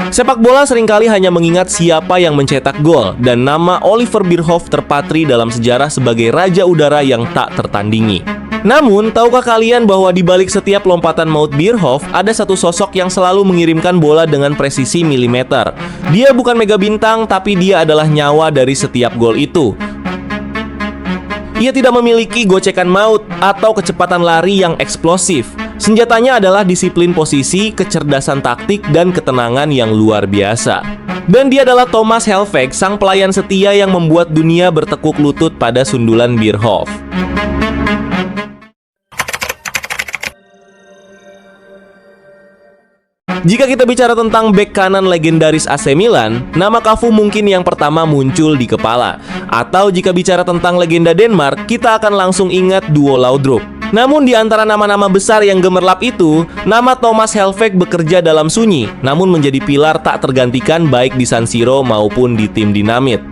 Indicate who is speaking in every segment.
Speaker 1: Sepak bola seringkali hanya mengingat siapa yang mencetak gol, dan nama Oliver Bierhoff terpatri dalam sejarah sebagai raja udara yang tak tertandingi. Namun, tahukah kalian bahwa di balik setiap lompatan maut Bierhoff, ada satu sosok yang selalu mengirimkan bola dengan presisi milimeter. Dia bukan mega bintang, tapi dia adalah nyawa dari setiap gol itu. Ia tidak memiliki gocekan maut atau kecepatan lari yang eksplosif. Senjatanya adalah disiplin posisi, kecerdasan taktik, dan ketenangan yang luar biasa. Dan dia adalah Thomas Helveg, sang pelayan setia yang membuat dunia bertekuk lutut pada sundulan Bierhoff. Jika kita bicara tentang bek kanan legendaris AC Milan, nama Cafu mungkin yang pertama muncul di kepala. Atau jika bicara tentang legenda Denmark, kita akan langsung ingat duo Laudrup. Namun di antara nama-nama besar yang gemerlap itu, nama Thomas Helveg bekerja dalam sunyi, namun menjadi pilar tak tergantikan baik di San Siro maupun di tim Dinamit.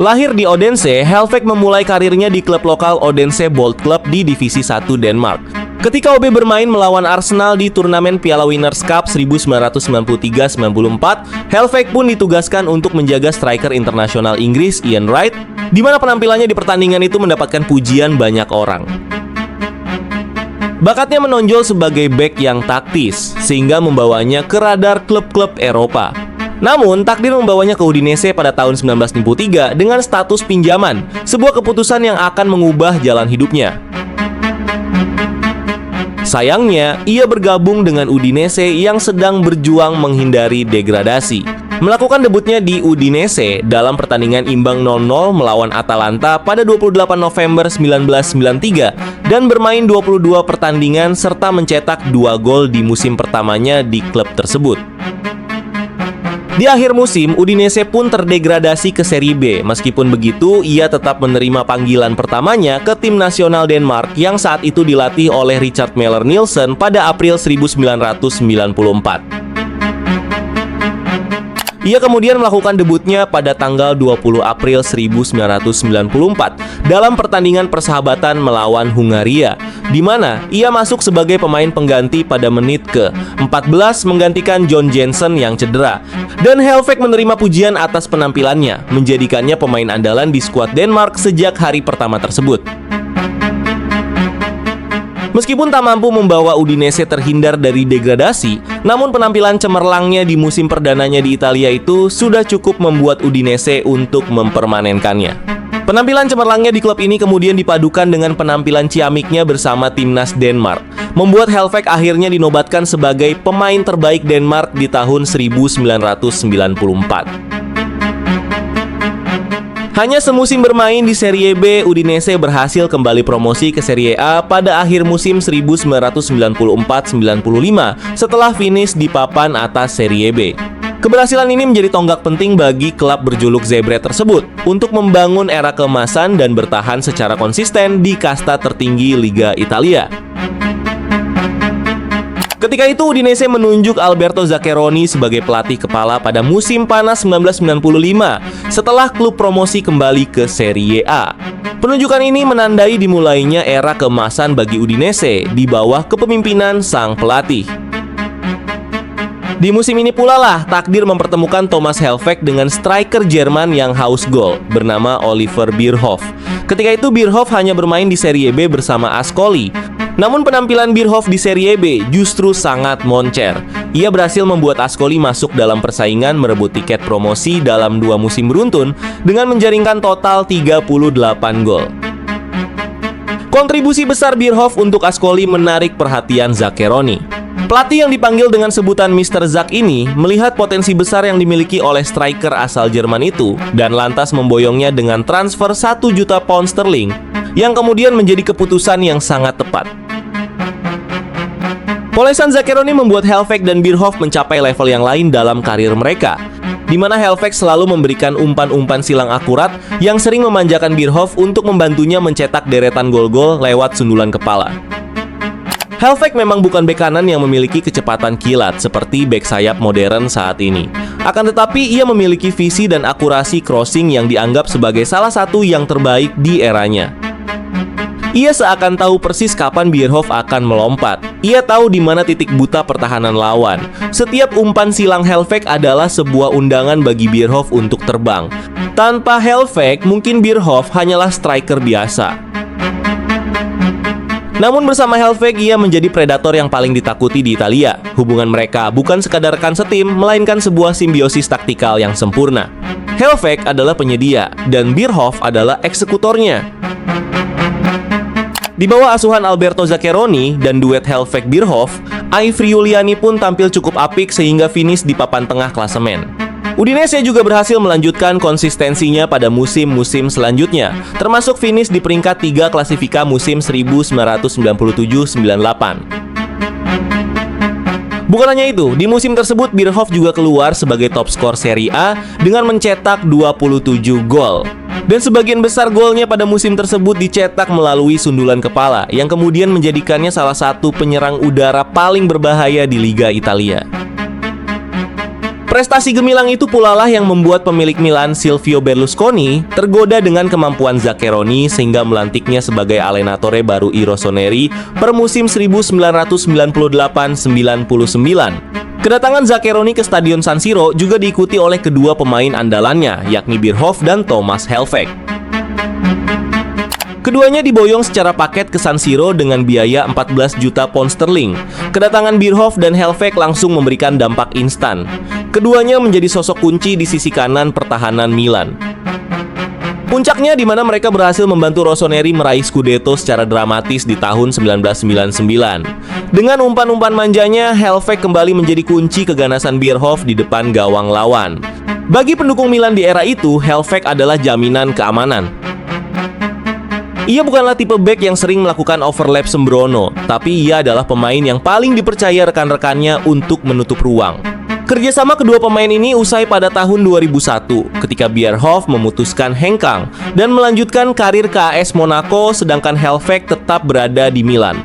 Speaker 1: Lahir di Odense, Helveg memulai karirnya di klub lokal Odense Bold Club di Divisi 1 Denmark. Ketika OB bermain melawan Arsenal di turnamen Piala Winners' Cup 1993-94, Helveg pun ditugaskan untuk menjaga striker internasional Inggris Ian Wright, di mana penampilannya di pertandingan itu mendapatkan pujian banyak orang. Bakatnya menonjol sebagai bek yang taktis, sehingga membawanya ke radar klub-klub Eropa. Namun, takdir membawanya ke Udinese pada tahun 1993 dengan status pinjaman, sebuah keputusan yang akan mengubah jalan hidupnya. Sayangnya, ia bergabung dengan Udinese yang sedang berjuang menghindari degradasi. Melakukan debutnya di Udinese dalam pertandingan imbang 0-0 melawan Atalanta pada 28 November 1993 dan bermain 22 pertandingan serta mencetak 2 gol di musim pertamanya di klub tersebut. Di akhir musim, Udinese pun terdegradasi ke Serie B. Meskipun begitu, ia tetap menerima panggilan pertamanya ke tim nasional Denmark yang saat itu dilatih oleh Richard Møller Nielsen pada April 1994. Ia kemudian melakukan debutnya pada tanggal 20 April 1994 dalam pertandingan persahabatan melawan Hungaria, di mana ia masuk sebagai pemain pengganti pada menit ke-14 menggantikan John Jensen yang cedera. Dan Helveg menerima pujian atas penampilannya, menjadikannya pemain andalan di skuad Denmark sejak hari pertama tersebut. Meskipun tak mampu membawa Udinese terhindar dari degradasi, namun penampilan cemerlangnya di musim perdananya di Italia itu sudah cukup membuat Udinese untuk mempermanenkannya. Penampilan cemerlangnya di klub ini kemudian dipadukan dengan penampilan ciamiknya bersama timnas Denmark, membuat Helveg akhirnya dinobatkan sebagai pemain terbaik Denmark di tahun 1994. Hanya semusim bermain di Serie B, Udinese berhasil kembali promosi ke Serie A pada akhir musim 1994-95 setelah finish di papan atas Serie B. Keberhasilan ini menjadi tonggak penting bagi klub berjuluk Zebre tersebut untuk membangun era keemasan dan bertahan secara konsisten di kasta tertinggi Liga Italia. Ketika itu Udinese menunjuk Alberto Zaccheroni sebagai pelatih kepala pada musim panas 1995 setelah klub promosi kembali ke Serie A. Penunjukan ini menandai dimulainya era keemasan bagi Udinese di bawah kepemimpinan sang pelatih. Di musim ini pula lah takdir mempertemukan Thomas Helveg dengan striker Jerman yang haus gol bernama Oliver Bierhoff. Ketika itu Bierhoff hanya bermain di Serie B bersama Ascoli. Namun penampilan Bierhoff di Serie B justru sangat moncer. Ia berhasil membuat Ascoli masuk dalam persaingan merebut tiket promosi dalam 2 musim beruntun dengan menjaringkan total 38 gol. Kontribusi besar Bierhoff untuk Ascoli menarik perhatian Zaccheroni. Pelatih yang dipanggil dengan sebutan Mr. Zack ini melihat potensi besar yang dimiliki oleh striker asal Jerman itu dan lantas memboyongnya dengan transfer 1 juta pound sterling yang kemudian menjadi keputusan yang sangat tepat. Polesan Zaccheroni membuat Helveg dan Bierhoff mencapai level yang lain dalam karir mereka, di mana Helveg selalu memberikan umpan-umpan silang akurat yang sering memanjakan Bierhoff untuk membantunya mencetak deretan gol-gol lewat sundulan kepala. Helveg memang bukan bek kanan yang memiliki kecepatan kilat seperti bek sayap modern saat ini. Akan tetapi ia memiliki visi dan akurasi crossing yang dianggap sebagai salah satu yang terbaik di eranya. Ia seakan tahu persis kapan Bierhoff akan melompat. Ia tahu di mana titik buta pertahanan lawan. Setiap umpan silang Hellvik adalah sebuah undangan bagi Bierhoff untuk terbang. Tanpa Hellvik, mungkin Bierhoff hanyalah striker biasa. Namun bersama Hellvik, ia menjadi predator yang paling ditakuti di Italia. Hubungan mereka bukan sekadar rekan setim, melainkan sebuah simbiosis taktikal yang sempurna. Hellvik adalah penyedia, dan Bierhoff adalah eksekutornya. Di bawah asuhan Alberto Zaccheroni dan duet Hellvik-Bierhoff, Ivry Juliani pun tampil cukup apik sehingga finish di papan tengah klasemen. Udinese juga berhasil melanjutkan konsistensinya pada musim-musim selanjutnya, termasuk finish di peringkat 3 klasifika musim 1997-98. Bukan hanya itu, di musim tersebut Bierhoff juga keluar sebagai top skor Serie A dengan mencetak 27 gol. Dan sebagian besar golnya pada musim tersebut dicetak melalui sundulan kepala yang kemudian menjadikannya salah satu penyerang udara paling berbahaya di Liga Italia. Prestasi gemilang itu pula lah yang membuat pemilik Milan Silvio Berlusconi tergoda dengan kemampuan Zaccheroni sehingga melantiknya sebagai allenatore baru i Rossoneri per musim 1998-99. Kedatangan Zaccheroni ke Stadion San Siro juga diikuti oleh kedua pemain andalannya, yakni Bierhoff dan Thomas Hellvik. Keduanya diboyong secara paket ke San Siro dengan biaya 14 juta pound sterling. Kedatangan Bierhoff dan Hellvik langsung memberikan dampak instan. Keduanya menjadi sosok kunci di sisi kanan pertahanan Milan. Puncaknya di mana mereka berhasil membantu Rossoneri meraih Scudetto secara dramatis di tahun 1999. Dengan umpan-umpan manjanya, Hellvik kembali menjadi kunci keganasan Bierhoff di depan gawang lawan. Bagi pendukung Milan di era itu, Hellvik adalah jaminan keamanan. Ia bukanlah tipe bek yang sering melakukan overlap sembrono, tapi ia adalah pemain yang paling dipercaya rekan-rekannya untuk menutup ruang. Kerjasama kedua pemain ini usai pada tahun 2001 ketika Bierhoff memutuskan hengkang dan melanjutkan karir ke AS Monaco, sedangkan Hellvik tetap berada di Milan.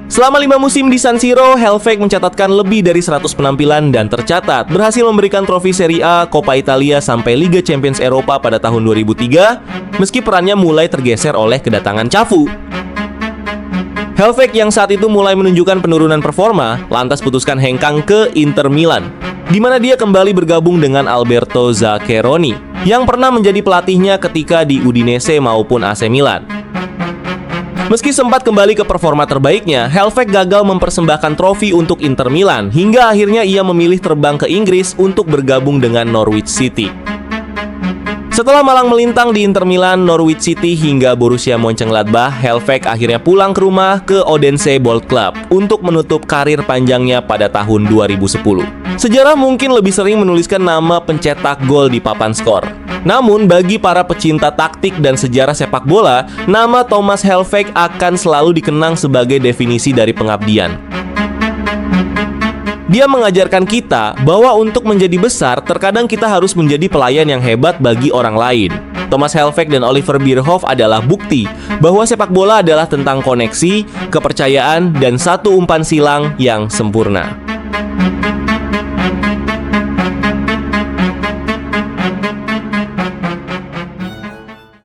Speaker 1: Selama 5 musim di San Siro, Hellvik mencatatkan lebih dari 100 penampilan dan tercatat berhasil memberikan trofi Serie A, Coppa Italia sampai Liga Champions Eropa pada tahun 2003, meski perannya mulai tergeser oleh kedatangan Cafu. Hellvik yang saat itu mulai menunjukkan penurunan performa, lantas putuskan hengkang ke Inter Milan, di mana dia kembali bergabung dengan Alberto Zaccheroni, yang pernah menjadi pelatihnya ketika di Udinese maupun AC Milan. Meski sempat kembali ke performa terbaiknya, Hellvik gagal mempersembahkan trofi untuk Inter Milan, hingga akhirnya ia memilih terbang ke Inggris untuk bergabung dengan Norwich City. Setelah malang melintang di Inter Milan, Norwich City hingga Borussia Mönchengladbach, Hellvik akhirnya pulang ke rumah ke Odense Bold Club untuk menutup karir panjangnya pada tahun 2010. Sejarah mungkin lebih sering menuliskan nama pencetak gol di papan skor. Namun bagi para pecinta taktik dan sejarah sepak bola, nama Thomas Hellvik akan selalu dikenang sebagai definisi dari pengabdian. Dia mengajarkan kita bahwa untuk menjadi besar, terkadang kita harus menjadi pelayan yang hebat bagi orang lain. Thomas Hellvik dan Oliver Bierhoff adalah bukti bahwa sepak bola adalah tentang koneksi, kepercayaan, dan satu umpan silang yang sempurna.